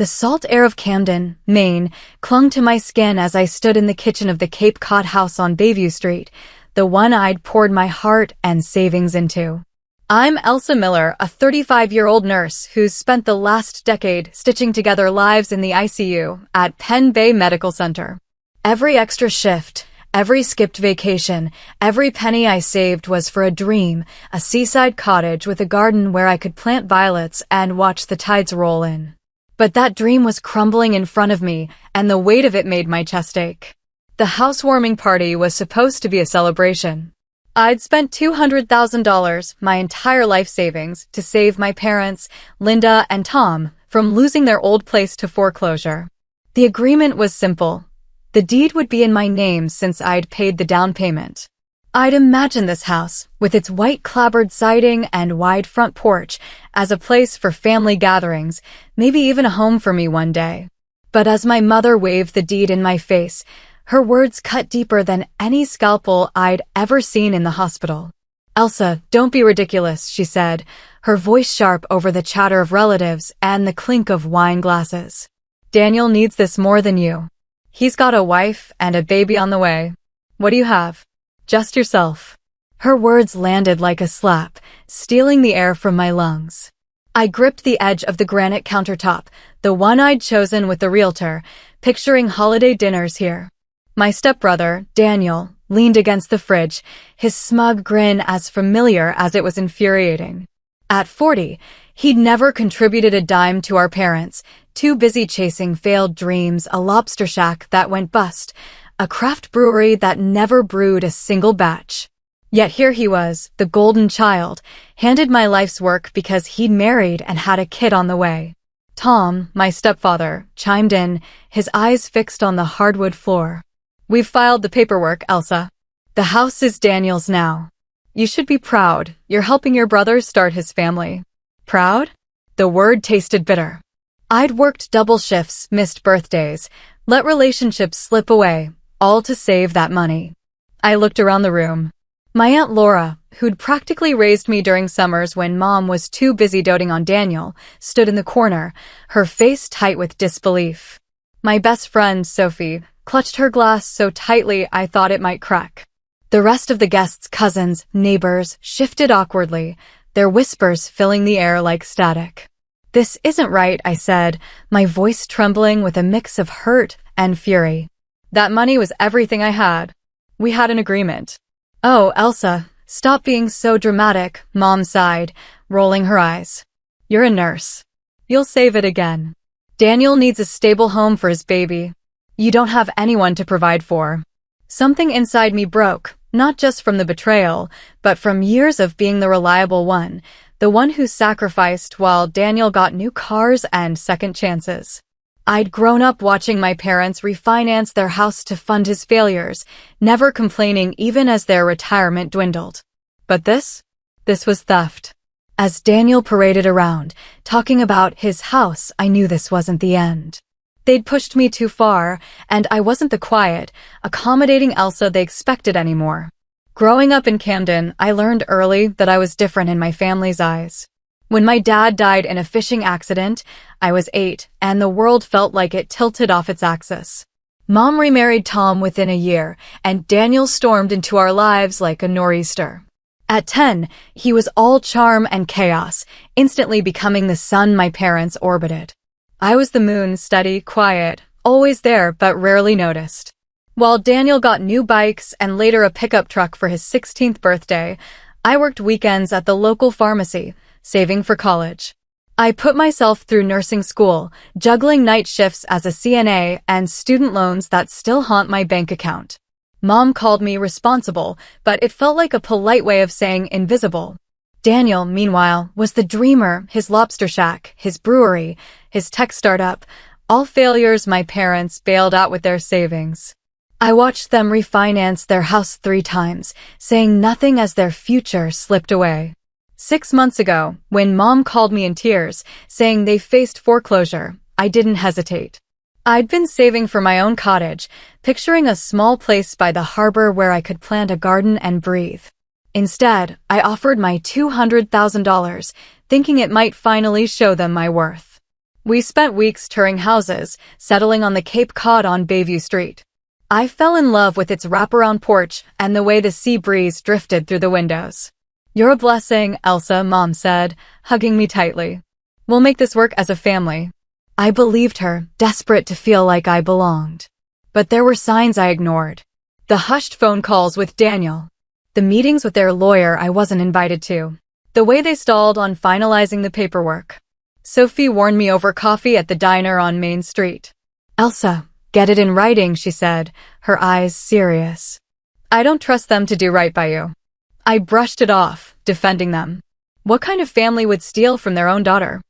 The salt air of Camden, Maine, clung to my skin as I stood in the kitchen of the Cape Cod house on Bayview Street, the one I'd poured my heart and savings into. I'm Elsa Miller, a 35-year-old nurse who's spent the last decade stitching together lives in the ICU at Penn Bay Medical Center. Every extra shift, every skipped vacation, every penny I saved was for a dream, a seaside cottage with a garden where I could plant violets and watch the tides roll in. But that dream was crumbling in front of me, and the weight of it made my chest ache. The housewarming party was supposed to be a celebration. I'd spent $200,000, my entire life savings, to save my parents, Linda and Tom, from losing their old place to foreclosure. The agreement was simple. The deed would be in my name since I'd paid the down payment. I'd imagined this house, with its white clapboard siding and wide front porch, as a place for family gatherings, maybe even a home for me one day. But as my mother waved the deed in my face, her words cut deeper than any scalpel I'd ever seen in the hospital. "Elsa, don't be ridiculous," she said, her voice sharp over the chatter of relatives and the clink of wine glasses. "Daniel needs this more than you. He's got a wife and a baby on the way. What do you have? Just yourself." Her words landed like a slap, stealing the air from my lungs. I gripped the edge of the granite countertop, the one I'd chosen with the realtor, picturing holiday dinners here. My stepbrother, Daniel, leaned against the fridge, his smug grin as familiar as it was infuriating. At 40, he'd never contributed a dime to our parents, too busy chasing failed dreams, a lobster shack that went bust, a craft brewery that never brewed a single batch. Yet here he was, the golden child, handed my life's work because he'd married and had a kid on the way. Tom, my stepfather, chimed in, his eyes fixed on the hardwood floor. "We've filed the paperwork, Elsa. The house is Daniel's now. You should be proud. You're helping your brother start his family." Proud? The word tasted bitter. I'd worked double shifts, missed birthdays, let relationships slip away, all to save that money. I looked around the room. My Aunt Laura, who'd practically raised me during summers when Mom was too busy doting on Daniel, stood in the corner, her face tight with disbelief. My best friend, Sophie, clutched her glass so tightly I thought it might crack. The rest of the guests' cousins, neighbors, shifted awkwardly, their whispers filling the air like static. "This isn't right," I said, my voice trembling with a mix of hurt and fury. "That money was everything I had. We had an agreement." "Oh, Elsa, stop being so dramatic," Mom sighed, rolling her eyes. "You're a nurse. You'll save it again. Daniel needs a stable home for his baby. You don't have anyone to provide for." Something inside me broke, not just from the betrayal, but from years of being the reliable one, the one who sacrificed while Daniel got new cars and second chances. I'd grown up watching my parents refinance their house to fund his failures, never complaining even as their retirement dwindled. But this was theft. As Daniel paraded around, talking about his house, I knew this wasn't the end. They'd pushed me too far, and I wasn't the quiet, accommodating Elsa they expected anymore. Growing up in Camden, I learned early that I was different in my family's eyes. When my dad died in a fishing accident, I was 8, and the world felt like it tilted off its axis. Mom remarried Tom within a year, and Daniel stormed into our lives like a nor'easter. At 10, he was all charm and chaos, instantly becoming the sun my parents orbited. I was the moon, steady, quiet, always there but rarely noticed. While Daniel got new bikes and later a pickup truck for his 16th birthday, I worked weekends at the local pharmacy, saving for college. I put myself through nursing school, juggling night shifts as a CNA and student loans that still haunt my bank account. Mom called me responsible, but it felt like a polite way of saying invisible. Daniel, meanwhile, was the dreamer, his lobster shack, his brewery, his tech startup, all failures my parents bailed out with their savings. I watched them refinance their house 3 times, saying nothing as their future slipped away. 6 months ago, when Mom called me in tears, saying they faced foreclosure, I didn't hesitate. I'd been saving for my own cottage, picturing a small place by the harbor where I could plant a garden and breathe. Instead, I offered my $200,000, thinking it might finally show them my worth. We spent weeks touring houses, settling on the Cape Cod on Bayview Street. I fell in love with its wraparound porch and the way the sea breeze drifted through the windows. "You're a blessing, Elsa," Mom said, hugging me tightly. "We'll make this work as a family." I believed her, desperate to feel like I belonged. But there were signs I ignored. The hushed phone calls with Daniel. The meetings with their lawyer I wasn't invited to. The way they stalled on finalizing the paperwork. Sophie warned me over coffee at the diner on Main Street. "Elsa, get it in writing," she said, her eyes serious. "I don't trust them to do right by you." I brushed it off, defending them. What kind of family would steal from their own daughter?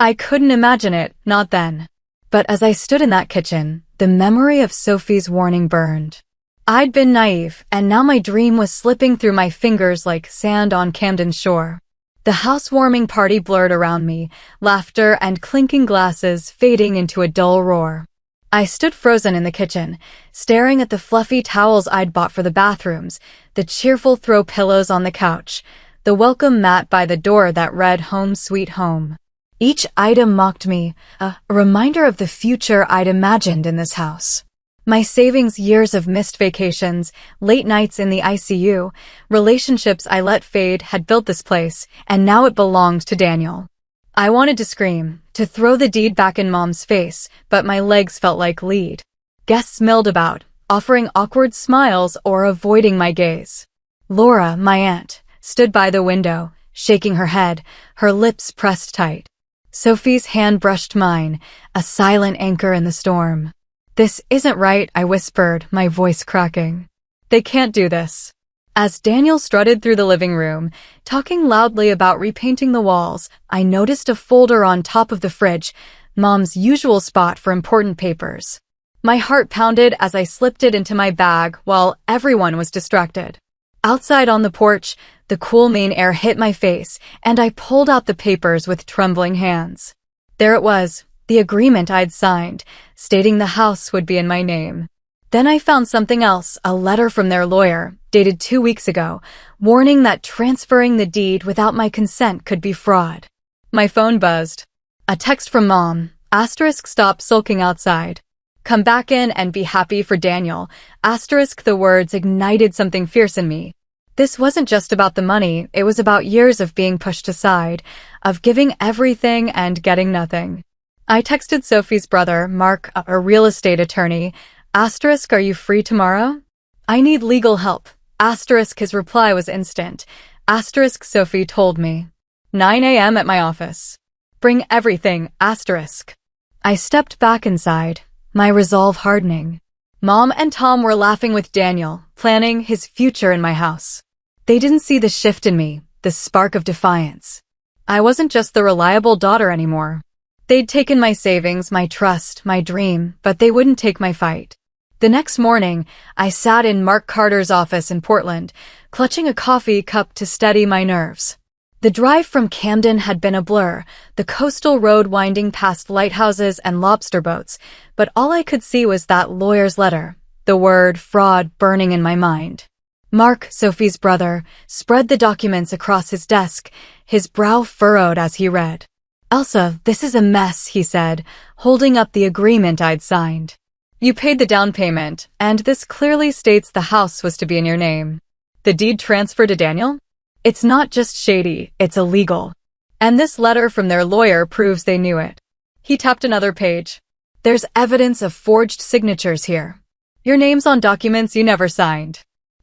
I couldn't imagine it, not then. But as I stood in that kitchen, the memory of Sophie's warning burned. I'd been naive, and now my dream was slipping through my fingers like sand on Camden's shore. The housewarming party blurred around me, laughter and clinking glasses fading into a dull roar. I stood frozen in the kitchen, staring at the fluffy towels I'd bought for the bathrooms, the cheerful throw pillows on the couch, the welcome mat by the door that read "Home Sweet Home." Each item mocked me, a reminder of the future I'd imagined in this house. My savings, years of missed vacations, late nights in the ICU, relationships I let fade had built this place, and now it belonged to Daniel. I wanted to scream, to throw the deed back in Mom's face, but my legs felt like lead. Guests milled about, offering awkward smiles or avoiding my gaze. Laura, my aunt, stood by the window, shaking her head, her lips pressed tight. Sophie's hand brushed mine, a silent anchor in the storm. "This isn't right," I whispered, my voice cracking. "They can't do this." As Daniel strutted through the living room, talking loudly about repainting the walls, I noticed a folder on top of the fridge, Mom's usual spot for important papers. My heart pounded as I slipped it into my bag while everyone was distracted. Outside on the porch, the cool Maine air hit my face, and I pulled out the papers with trembling hands. There it was, the agreement I'd signed, stating the house would be in my name. Then I found something else, a letter from their lawyer, dated 2 weeks ago, warning that transferring the deed without my consent could be fraud. My phone buzzed. A text from Mom, *stop sulking outside. Come back in and be happy for Daniel, the words ignited something fierce in me. This wasn't just about the money, it was about years of being pushed aside, of giving everything and getting nothing. I texted Sophie's brother, Mark, a real estate attorney, *are you free tomorrow? I need legal help. His reply was instant. Sophie told me. 9 a.m. at my office. Bring everything, I stepped back inside, my resolve hardening. Mom and Tom were laughing with Daniel, planning his future in my house. They didn't see the shift in me, the spark of defiance. I wasn't just the reliable daughter anymore. They'd taken my savings, my trust, my dream, but they wouldn't take my fight. The next morning, I sat in Mark Carter's office in Portland, clutching a coffee cup to steady my nerves. The drive from Camden had been a blur, the coastal road winding past lighthouses and lobster boats, but all I could see was that lawyer's letter, the word fraud burning in my mind. Mark, Sophie's brother, spread the documents across his desk, his brow furrowed as he read. "Elsa, this is a mess," he said, holding up the agreement I'd signed. "You paid the down payment, and this clearly states the house was to be in your name. The deed transfer to Daniel? It's not just shady, it's illegal. And this letter from their lawyer proves they knew it." He tapped another page. "There's evidence of forged signatures here. Your name's on documents you never signed."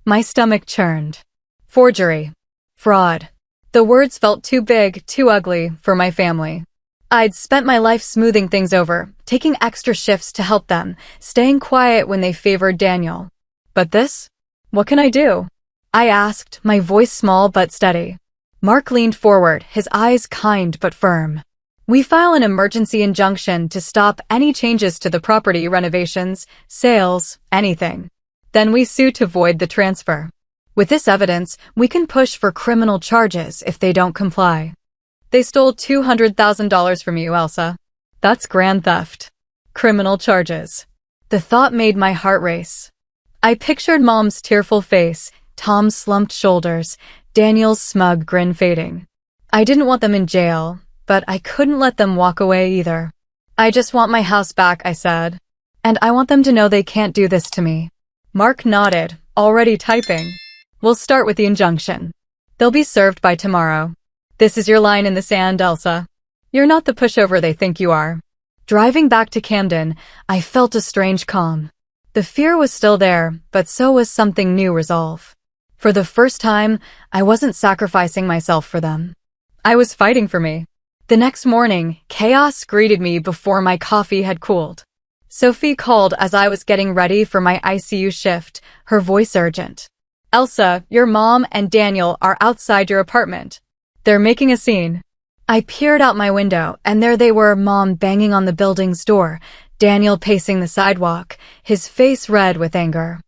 My stomach churned. Forgery. Fraud. The words felt too big, too ugly, for my family. I'd spent my life smoothing things over, taking extra shifts to help them, staying quiet when they favored Daniel. But this? What can I do? I asked, my voice small but steady. Mark leaned forward, his eyes kind but firm. "We file an emergency injunction to stop any changes to the property, renovations, sales, anything. Then we sue to void the transfer. With this evidence, we can push for criminal charges if they don't comply. They stole $200,000 from you, Elsa. That's grand theft. Criminal charges." The thought made my heart race. I pictured Mom's tearful face, Tom's slumped shoulders, Daniel's smug grin fading. I didn't want them in jail, but I couldn't let them walk away either. I just want my house back, I said. And I want them to know they can't do this to me. Mark nodded, already typing. We'll start with the injunction. They'll be served by tomorrow. This is your line in the sand, Elsa. You're not the pushover they think you are. Driving back to Camden, I felt a strange calm. The fear was still there, but so was something new resolve. For the first time, I wasn't sacrificing myself for them. I was fighting for me. The next morning, chaos greeted me before my coffee had cooled. Sophie called as I was getting ready for my ICU shift, her voice urgent. Elsa, your mom and Daniel are outside your apartment. They're making a scene. I peered out my window, and there they were, Mom banging on the building's door, Daniel pacing the sidewalk, his face red with anger.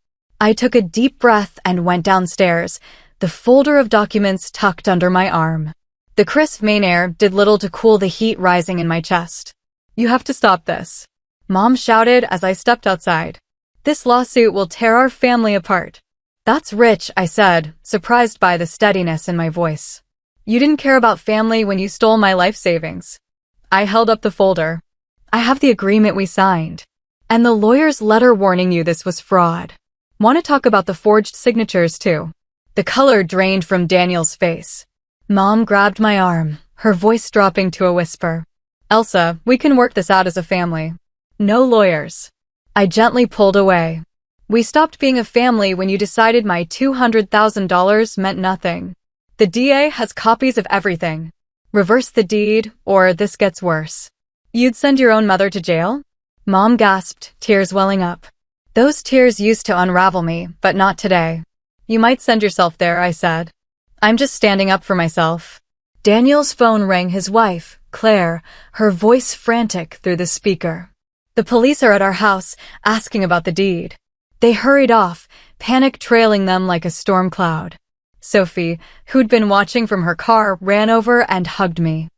I took a deep breath and went downstairs, the folder of documents tucked under my arm. The crisp Maine air did little to cool the heat rising in my chest. You have to stop this, Mom shouted as I stepped outside. This lawsuit will tear our family apart. That's rich, I said, surprised by the steadiness in my voice. You didn't care about family when you stole my life savings. I held up the folder. I have the agreement we signed. And the lawyer's letter warning you this was fraud. Want to talk about the forged signatures too? The color drained from Daniel's face. Mom grabbed my arm, her voice dropping to a whisper. Elsa, we can work this out as a family. No lawyers. I gently pulled away. We stopped being a family when you decided my $200,000 meant nothing. The DA has copies of everything. Reverse the deed, or this gets worse. You'd send your own mother to jail? Mom gasped, tears welling up. Those tears used to unravel me, but not today. You might send yourself there, I said. I'm just standing up for myself. Daniel's phone rang. His wife, Claire, her voice frantic through the speaker. The police are at our house, asking about the deed. They hurried off, panic trailing them like a storm cloud. Sophie, who'd been watching from her car, ran over and hugged me.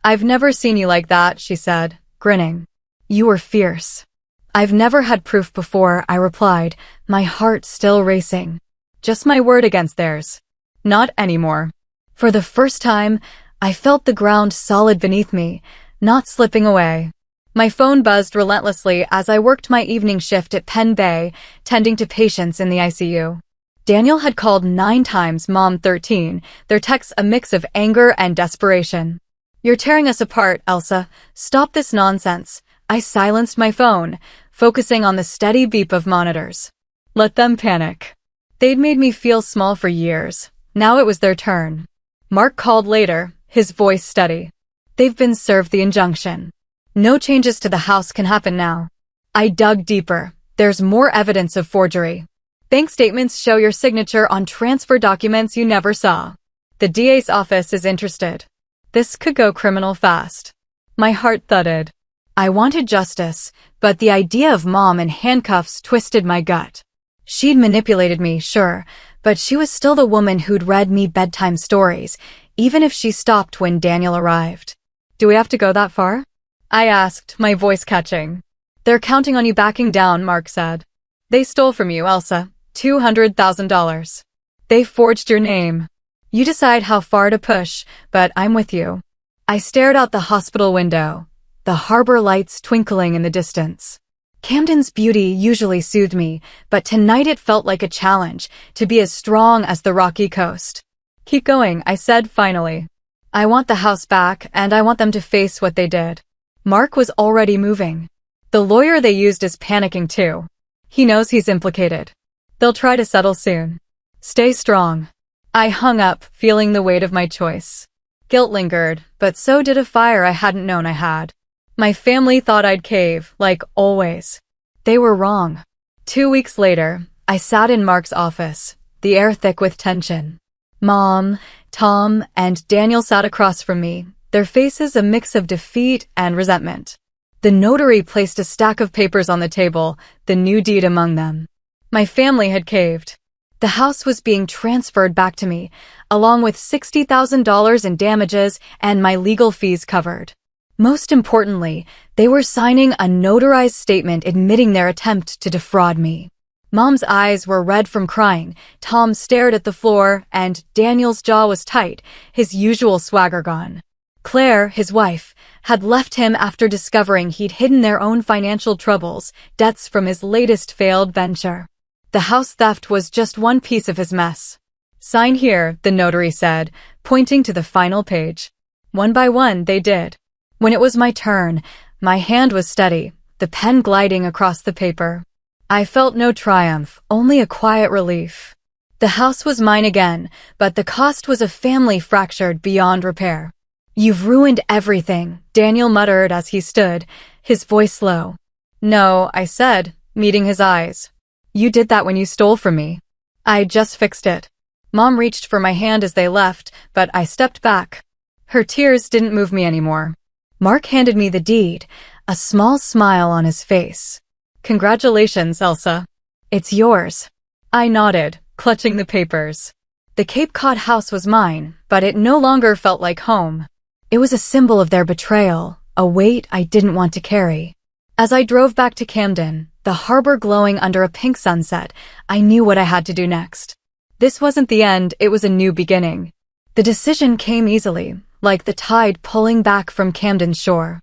I've never seen you like that, she said, grinning. You were fierce. I've never had proof before, I replied, my heart still racing. Just my word against theirs. Not anymore. For the first time, I felt the ground solid beneath me, not slipping away. My phone buzzed relentlessly as I worked my evening shift at Penn Bay, tending to patients in the ICU. Daniel had called 9 times, Mom 13, their texts a mix of anger and desperation. You're tearing us apart, Elsa. Stop this nonsense. I silenced my phone, focusing on the steady beep of monitors. Let them panic. They'd made me feel small for years. Now it was their turn. Mark called later, his voice steady. They've been served the injunction. No changes to the house can happen now. I dug deeper. There's more evidence of forgery. Bank statements show your signature on transfer documents you never saw. The DA's office is interested. This could go criminal fast. My heart thudded. I wanted justice, but the idea of Mom in handcuffs twisted my gut. She'd manipulated me, sure, but she was still the woman who'd read me bedtime stories, even if she stopped when Daniel arrived. Do we have to go that far? I asked, my voice catching. They're counting on you backing down, Mark said. They stole from you, Elsa. $200,000. They forged your name. You decide how far to push, but I'm with you. I stared out the hospital window, the harbor lights twinkling in the distance. Camden's beauty usually soothed me, but tonight it felt like a challenge to be as strong as the rocky coast. Keep going, I said finally. I want the house back, and I want them to face what they did. Mark was already moving. The lawyer they used is panicking too. He knows he's implicated. They'll try to settle soon. Stay strong. I hung up, feeling the weight of my choice. Guilt lingered, but so did a fire I hadn't known I had. My family thought I'd cave, like always. They were wrong. 2 weeks later, I sat in Mark's office, the air thick with tension. Mom, Tom, and Daniel sat across from me, their faces a mix of defeat and resentment. The notary placed a stack of papers on the table, the new deed among them. My family had caved. The house was being transferred back to me, along with $60,000 in damages and my legal fees covered. Most importantly, they were signing a notarized statement admitting their attempt to defraud me. Mom's eyes were red from crying, Tom stared at the floor, and Daniel's jaw was tight, his usual swagger gone. Claire, his wife, had left him after discovering he'd hidden their own financial troubles, debts from his latest failed venture. The house theft was just one piece of his mess. "Sign here," the notary said, pointing to the final page. One by one, they did. When it was my turn, my hand was steady, the pen gliding across the paper. I felt no triumph, only a quiet relief. The house was mine again, but the cost was a family fractured beyond repair. "You've ruined everything," Daniel muttered as he stood, his voice low. "No," I said, meeting his eyes. "You did that when you stole from me. I just fixed it." Mom reached for my hand as they left, but I stepped back. Her tears didn't move me anymore. Mark handed me the deed, a small smile on his face. "Congratulations, Elsa. It's yours." I nodded, clutching the papers. The Cape Cod house was mine, but it no longer felt like home. It was a symbol of their betrayal, a weight I didn't want to carry. As I drove back to Camden, the harbor glowing under a pink sunset, I knew what I had to do next. This wasn't the end, it was a new beginning. The decision came easily, like the tide pulling back from Camden's shore.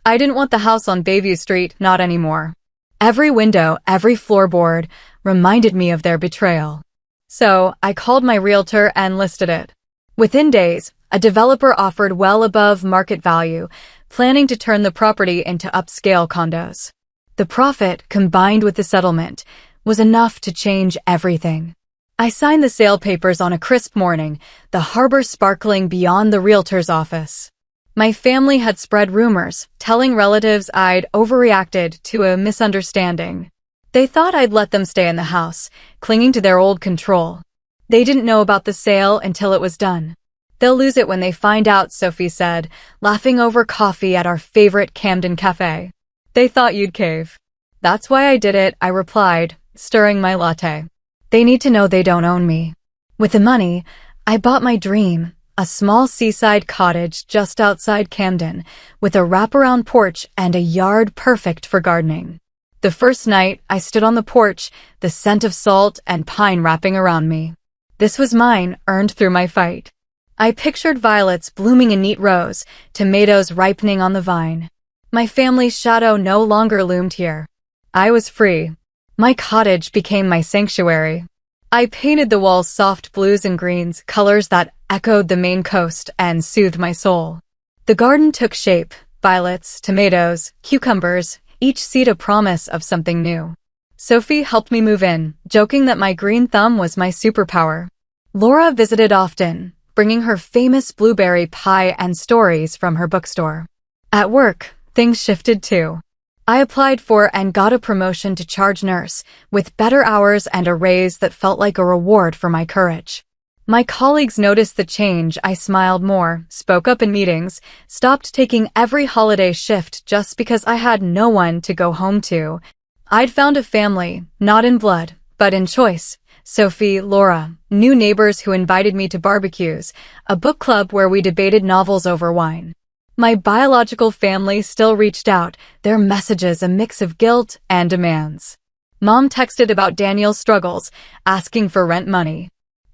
I didn't want the house on Bayview Street, not anymore. Every window, every floorboard, reminded me of their betrayal. So, I called my realtor and listed it. Within days, a developer offered well above market value, planning to turn the property into upscale condos. The profit, combined with the settlement, was enough to change everything. I signed the sale papers on a crisp morning, the harbor sparkling beyond the realtor's office. My family had spread rumors, telling relatives I'd overreacted to a misunderstanding. They thought I'd let them stay in the house, clinging to their old control. They didn't know about the sale until it was done. "They'll lose it when they find out," Sophie said, laughing over coffee at our favorite Camden cafe. "They thought you'd cave." "That's why I did it," I replied, stirring my latte. "They need to know they don't own me." With the money, I bought my dream, a small seaside cottage just outside Camden, with a wraparound porch and a yard perfect for gardening. The first night, I stood on the porch, the scent of salt and pine wrapping around me. This was mine, earned through my fight. I pictured violets blooming in neat rows, tomatoes ripening on the vine. My family's shadow no longer loomed here. I was free. My cottage became my sanctuary. I painted the walls soft blues and greens, colors that echoed the Maine coast and soothed my soul. The garden took shape, violets, tomatoes, cucumbers, each seed a promise of something new. Sophie helped me move in, joking that my green thumb was my superpower. Laura visited often, bringing her famous blueberry pie and stories from her bookstore. At work, things shifted too. I applied for and got a promotion to charge nurse, with better hours and a raise that felt like a reward for my courage. My colleagues noticed the change. I smiled more, spoke up in meetings, stopped taking every holiday shift just because I had no one to go home to. I'd found a family, not in blood, but in choice. Sophie, Laura, new neighbors who invited me to barbecues, a book club where we debated novels over wine. My biological family still reached out, their messages a mix of guilt and demands. Mom texted about Daniel's struggles, asking for rent money.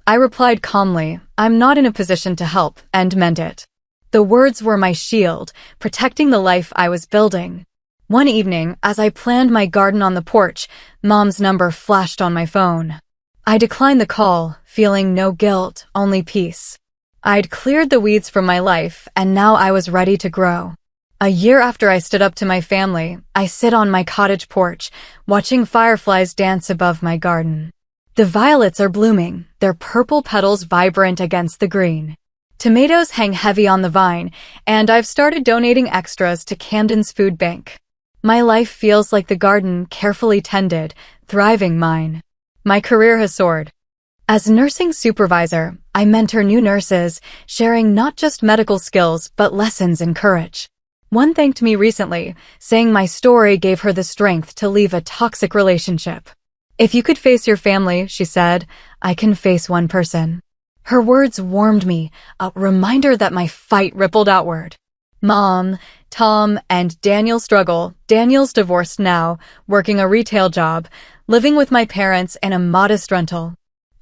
I replied calmly, "I'm not in a position to help," and meant it. The words were my shield, protecting the life I was building. One evening, as I planned my garden on the porch, Mom's number flashed on my phone. I declined the call, feeling no guilt, only peace. I'd cleared the weeds from my life, and now I was ready to grow. A year after I stood up to my family, I sit on my cottage porch, watching fireflies dance above my garden. The violets are blooming, their purple petals vibrant against the green. Tomatoes hang heavy on the vine, and I've started donating extras to Camden's food bank. My life feels like the garden, carefully tended, thriving mine. My career has soared. As nursing supervisor, I mentor new nurses, sharing not just medical skills but lessons in courage. One thanked me recently, saying my story gave her the strength to leave a toxic relationship. "If you could face your family," she said, "I can face one person." Her words warmed me, a reminder that my fight rippled outward. Mom, Tom, and Daniel struggle. Daniel's divorced now, working a retail job, living with my parents in a modest rental.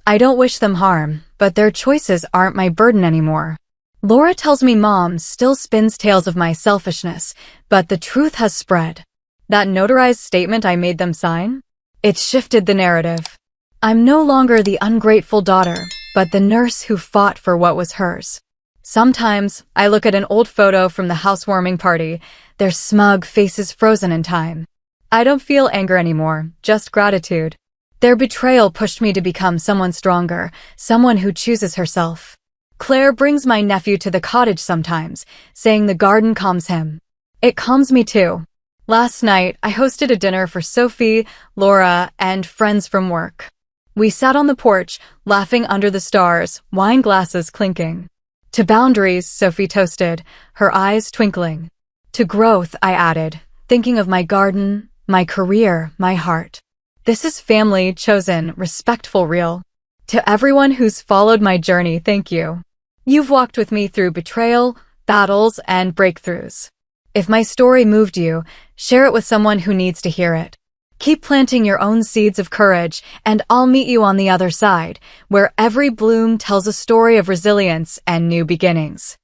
I don't wish them harm, but their choices aren't my burden anymore. Laura tells me Mom still spins tales of my selfishness, but the truth has spread. That notarized statement I made them sign? It shifted the narrative. I'm no longer the ungrateful daughter, but the nurse who fought for what was hers. Sometimes, I look at an old photo from the housewarming party, their smug faces frozen in time. I don't feel anger anymore, just gratitude. Their betrayal pushed me to become someone stronger, someone who chooses herself. Claire brings my nephew to the cottage sometimes, saying the garden calms him. It calms me too. Last night, I hosted a dinner for Sophie, Laura, and friends from work. We sat on the porch, laughing under the stars, wine glasses clinking. To boundaries, Sophie toasted, her eyes twinkling. To growth, I added, thinking of my garden, my career, my heart. This is family, chosen, respectful, real. To everyone who's followed my journey, thank you. You've walked with me through betrayal, battles, and breakthroughs. If my story moved you, share it with someone who needs to hear it. Keep planting your own seeds of courage, and I'll meet you on the other side, where every bloom tells a story of resilience and new beginnings.